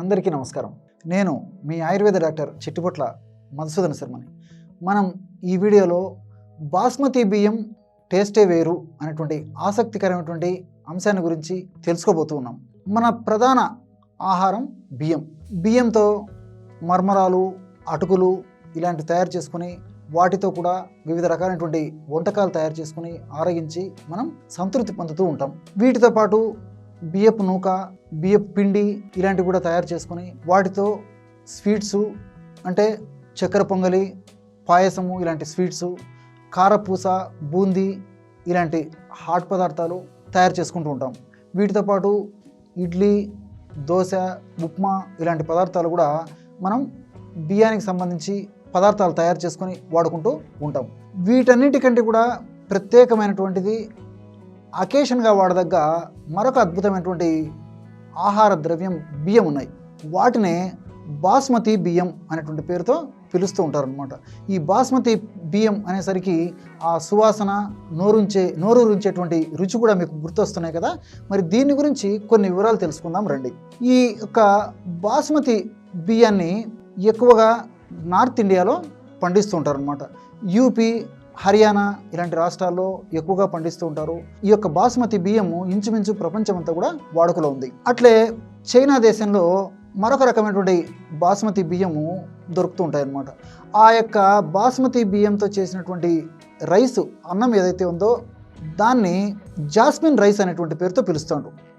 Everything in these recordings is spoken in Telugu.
అందరికీ నమస్కారం. నేను మీ ఆయుర్వేద డాక్టర్ చిట్టిపొట్ల మధుసూదన శర్మని. మనం ఈ వీడియోలో బాస్మతి బియ్యం టేస్టే వేరు అనేటువంటి ఆసక్తికరమైనటువంటి అంశాన్ని గురించి తెలుసుకోబోతూ ఉన్నాం. మన ప్రధాన ఆహారం బియ్యంతో మర్మరాలు, అటుకులు ఇలాంటివి తయారు చేసుకుని వాటితో కూడా వివిధ రకాలైనటువంటి వంటకాలు తయారు చేసుకుని ఆరగించి మనం సంతృప్తి పొందుతూ ఉంటాం. వీటితో పాటు బియ్యపు నూక, బియ్యపు పిండి ఇలాంటివి కూడా తయారు చేసుకొని వాటితో స్వీట్సు అంటే చక్కెర పొంగలి, పాయసము ఇలాంటి స్వీట్సు, కారపూస, బూందీ ఇలాంటి హాట్ పదార్థాలు తయారు చేసుకుంటూ ఉంటాం. వీటితో పాటు ఇడ్లీ, దోశ, ఉప్మా ఇలాంటి పదార్థాలు కూడా మనం బియ్యానికి సంబంధించి పదార్థాలు తయారు చేసుకొని వాడుకుంటూ ఉంటాం. వీటన్నిటికంటే కూడా ప్రత్యేకమైనటువంటిది, అకేషన్గా వాడదగ్గ మరొక అద్భుతమైనటువంటి ఆహార ద్రవ్యం బియ్యం ఉన్నాయి. వాటినే బాస్మతి బియ్యం అనేటువంటి పేరుతో పిలుస్తూ ఉంటారనమాట. ఈ బాస్మతి బియ్యం అనేసరికి ఆ సువాసన, నోరూరించేటువంటి రుచి కూడా మీకు గుర్తొస్తున్నాయి కదా. మరి దీని గురించి కొన్ని వివరాలు తెలుసుకుందాం రండి. ఈ యొక్క బాస్మతి బియ్యాన్ని ఎక్కువగా నార్త్ ఇండియాలో పండిస్తూ ఉంటారనమాట. యూపీ, హర్యానా ఇలాంటి రాష్ట్రాల్లో ఎక్కువగా పండిస్తూ ఉంటారు. ఈ యొక్క బాస్మతి బియ్యము ఇంచుమించు ప్రపంచమంతా కూడా వాడుకలో ఉంది. అట్లే చైనా దేశంలో మరొక రకమైనటువంటి బాస్మతి బియ్యము దొరుకుతూ ఉంటాయి అన్నమాట. ఆ యొక్క బాస్మతి బియ్యంతో చేసినటువంటి రైసు, అన్నం ఏదైతే ఉందో దాన్ని జాస్మిన్ రైస్ అనేటువంటి పేరుతో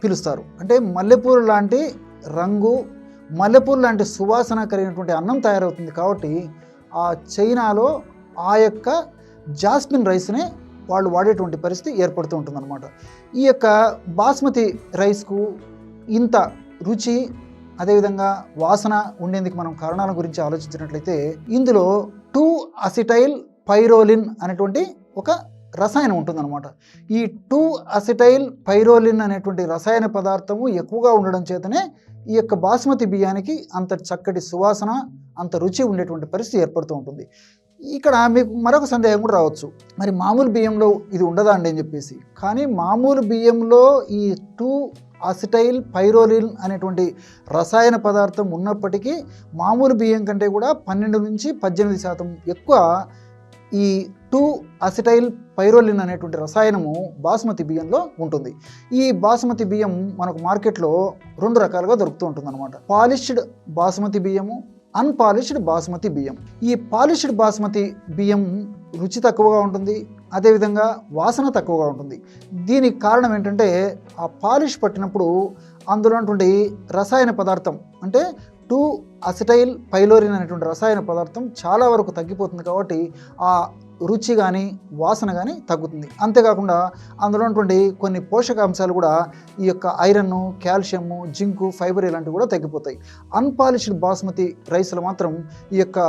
పిలుస్తారు. అంటే మల్లెపూలు లాంటి రంగు, మల్లెపూలు లాంటి సువాసన కలిగినటువంటి అన్నం తయారవుతుంది. కాబట్టి ఆ చైనాలో ఆ యొక్క జాస్మిన్ రైస్నే వాళ్ళు వాడేటువంటి పరిస్థితి ఏర్పడుతూ ఉంటుందన్నమాట. ఈ యొక్క బాస్మతి రైస్కు ఇంత రుచి, అదేవిధంగా వాసన ఉండేందుకు మనం కారణాల గురించి ఆలోచించినట్లయితే ఇందులో 2-అసిటైల్ పైరోలిన్ అనేటువంటి ఒక రసాయనం ఉంటుందన్నమాట. ఈ 2-అసిటైల్ పైరోలిన్ అనేటువంటి రసాయన పదార్థము ఎక్కువగా ఉండడం చేతనే ఈ యొక్క బాస్మతి బియ్యానికి అంత చక్కటి సువాసన, అంత రుచి ఉండేటువంటి పరిస్థితి ఏర్పడుతూ ఉంటుంది. ఇక్కడ మీకు మరొక సందేహం కూడా రావచ్చు, మరి మామూలు బియ్యంలో ఇది ఉండదా అండి అని చెప్పేసి. కానీ మామూలు బియ్యంలో ఈ 2-అసిటైల్ పైరోలిన్ అనేటువంటి రసాయన పదార్థం ఉన్నప్పటికీ మామూలు బియ్యం కంటే కూడా 12 నుంచి 18% ఎక్కువ ఈ 2-అసిటైల్ పైరోలిన్ అనేటువంటి రసాయనము బాస్మతి బియ్యంలో ఉంటుంది. ఈ బాస్మతి బియ్యం మనకు మార్కెట్లో 2 రకాలుగా దొరుకుతూ ఉంటుంది అనమాట. పాలిష్డ్ బాస్మతి బియ్యము, అన్పాలిష్డ్ బాస్మతి బియ్యం. ఈ పాలిష్డ్ బాస్మతి బియ్యం రుచి తక్కువగా ఉంటుంది, అదేవిధంగా వాసన తక్కువగా ఉంటుంది. దీనికి కారణం ఏంటంటే ఆ పాలిష్ పట్టినప్పుడు అందులో ఉన్నటువంటి రసాయన పదార్థం అంటే 2-అసిటైల్ పైరోలిన్ అనేటువంటి రసాయన పదార్థం చాలా వరకు తగ్గిపోతుంది. కాబట్టి ఆ రుచి కానీ వాసన కానీ తగ్గుతుంది. అంతేకాకుండా అందులో ఉన్నటువంటి కొన్ని పోషకాంశాలు కూడా ఈ యొక్క ఐరన్, కాల్షియము, జింకు, ఫైబర్ ఇలాంటివి కూడా తగ్గిపోతాయి. అన్పాలిష్డ్ బాస్మతి రైస్లో మాత్రం ఈ యొక్క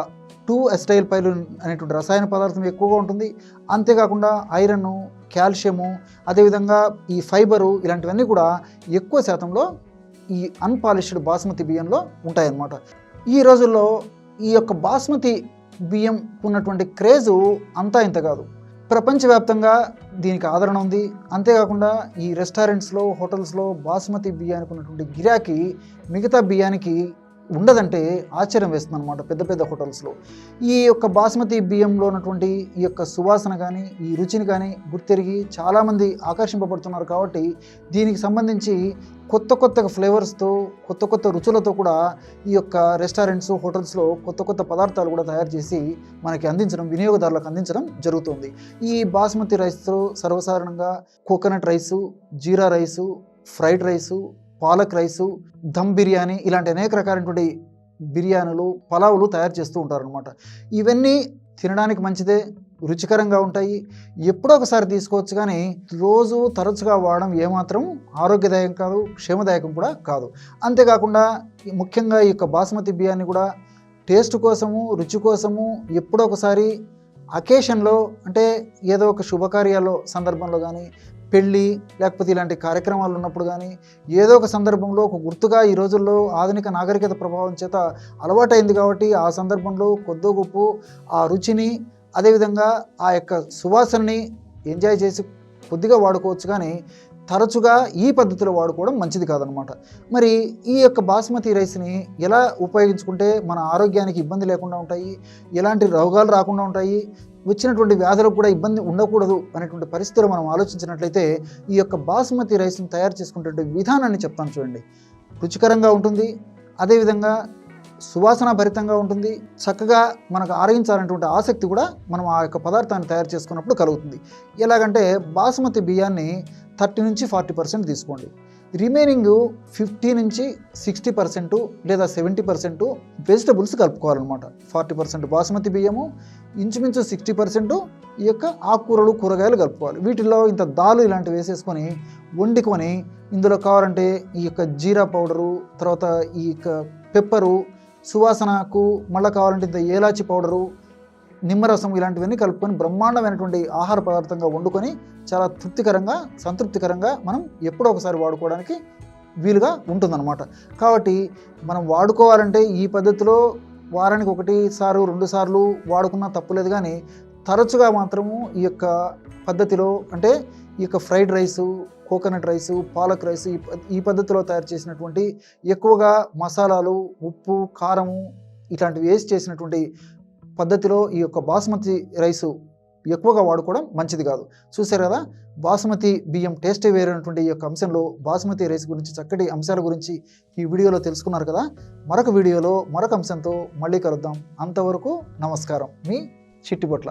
2-అసిటైల్ పైరోలిన్ అనేటువంటి రసాయన పదార్థం ఎక్కువగా ఉంటుంది. అంతేకాకుండా ఐరన్, కాల్షియము, అదేవిధంగా ఈ ఫైబరు ఇలాంటివన్నీ కూడా ఎక్కువ శాతంలో ఈ అన్పాలిష్డ్ బాస్మతి బియ్యంలో ఉంటాయన్నమాట. ఈ రోజుల్లో ఈ యొక్క బాస్మతి బియ్యం ఉన్నటువంటి క్రేజు అంతా ఇంత కాదు. ప్రపంచవ్యాప్తంగా దీనికి ఆదరణ ఉంది. అంతేకాకుండా ఈ రెస్టారెంట్స్లో, హోటల్స్లో బాస్మతి బియ్యానికి ఉన్నటువంటి గిరాకీ మిగతా బియ్యానికి ఉండదంటే ఆశ్చర్యం వేస్తుంది అనమాట. పెద్ద పెద్ద హోటల్స్లో ఈ యొక్క బాస్మతి బియ్యంలో ఉన్నటువంటి ఈ యొక్క సువాసన కానీ, ఈ రుచిని కానీ గుర్తెరిగి చాలామంది ఆకర్షింపబడుతున్నారు. కాబట్టి దీనికి సంబంధించి కొత్త ఫ్లేవర్స్తో, కొత్త రుచులతో కూడా ఈ యొక్క రెస్టారెంట్స్, హోటల్స్లో కొత్త పదార్థాలు కూడా తయారు చేసి మనకి వినియోగదారులకు అందించడం జరుగుతుంది. ఈ బాస్మతి రైస్తో సర్వసాధారణంగా coconut rice, jeera rice, fried rice, palak rice, dum biryani ఇలాంటి అనేక రకాలైనటువంటి బిర్యానీలు, పలావులు తయారు చేస్తూ ఉంటారనమాట. ఇవన్నీ తినడానికి మంచిదే, రుచికరంగా ఉంటాయి. ఎప్పుడో ఒకసారి తీసుకోవచ్చు, కానీ రోజు తరచుగా వాడడం ఏమాత్రం ఆరోగ్యదాయకం కాదు, క్షేమదాయకం కూడా కాదు. అంతేకాకుండా ముఖ్యంగా ఈ యొక్క బాస్మతి బియ్యాన్ని కూడా టేస్ట్ కోసము, రుచి కోసము ఎప్పుడో ఒకసారి అకేషన్లో, అంటే ఏదో ఒక శుభకార్యాల్లో సందర్భంలో కానీ, పెళ్ళి లేకపోతే ఇలాంటి కార్యక్రమాలు ఉన్నప్పుడు కానీ, ఏదో ఒక సందర్భంలో ఒక గుర్తుగా ఈ రోజుల్లో ఆధునిక నాగరికత ప్రభావం చేత అలవాటైంది. కాబట్టి ఆ సందర్భంలో కొద్దో గొప్ప ఆ రుచిని, అదేవిధంగా ఆ యొక్క సువాసనని ఎంజాయ్ చేసి కొద్దిగా వాడుకోవచ్చు. కానీ తరచుగా ఈ పద్ధతిలో వాడుకోవడం మంచిది కాదనమాట. మరి ఈ యొక్క బాస్మతి రైస్ని ఎలా ఉపయోగించుకుంటే మన ఆరోగ్యానికి ఇబ్బంది లేకుండా ఉంటాయి, ఎలాంటి రోగాలు రాకుండా ఉంటాయి, వచ్చినటువంటి వ్యాధులకు కూడా ఇబ్బంది ఉండకూడదు అనేటువంటి పరిస్థితులు మనం ఆలోచించినట్లయితే ఈ యొక్క బాస్మతి రైస్ని తయారు చేసుకునేటువంటి విధానాన్ని చెప్తాను చూడండి. రుచికరంగా ఉంటుంది, అదేవిధంగా సువాసన భరితంగా ఉంటుంది, చక్కగా మనకు ఆరగించాలనేటువంటి ఆసక్తి కూడా మనం ఆ యొక్క పదార్థాన్ని తయారు చేసుకున్నప్పుడు కలుగుతుంది. ఎలాగంటే బాస్మతి బియ్యాన్ని 30 నుంచి 40% తీసుకోండి, రిమైనింగ్ 50 నుంచి 60% లేదా 70% వెజిటబుల్స్ కలుపుకోవాలన్నమాట. 40% బాస్మతి బియ్యము, ఇంచుమించు 60% ఈ యొక్క ఆకుకూరలు కూరగాయలు కలుపుకోవాలి. వీటిల్లో ఇంత దాలు ఇలాంటివి వేసేసుకొని వండుకొని ఇందులో కావాలంటే ఈ యొక్క జీరా పౌడరు, తర్వాత ఈ యొక్క పెప్పరు, సువాసనకు మళ్ళీ కావాలంటే ఇంత ఏలాచి పౌడరు, నిమ్మరసం ఇలాంటివన్నీ కలుపుకొని బ్రహ్మాండమైనటువంటి ఆహార పదార్థంగా వండుకొని చాలా తృప్తికరంగా సంతృప్తికరంగా మనం ఎప్పుడో ఒకసారి వాడుకోవడానికి వీలుగా ఉంటుందన్నమాట. కాబట్టి మనం వాడుకోవాలంటే ఈ పద్ధతిలో వారానికి 1 సారు 2 సార్లు వాడుకున్నా తప్పులేదు, కానీ తరచుగా మాత్రము ఈ యొక్క పద్ధతిలో అంటే ఈ యొక్క fried rice, coconut rice, palak rice ఈ పద్ధతిలో తయారు చేసినటువంటి ఎక్కువగా మసాలాలు, ఉప్పు, కారము ఇట్లాంటివి వేసి చేసినటువంటి పద్ధతిలో ఈ యొక్క బాస్మతి రైసు ఎక్కువగా వాడుకోవడం మంచిది కాదు. చూశారు కదా, బాస్మతి బియ్యం టేస్టే వేరైనటువంటి ఈ యొక్క అంశంలో బాస్మతి రైస్ గురించి చక్కటి అంశాల గురించి ఈ వీడియోలో తెలుసుకున్నారు కదా. మరొక వీడియోలో మరొక అంశంతో మళ్ళీ కలుద్దాం. అంతవరకు నమస్కారం. మీ చిట్టిపొట్ల.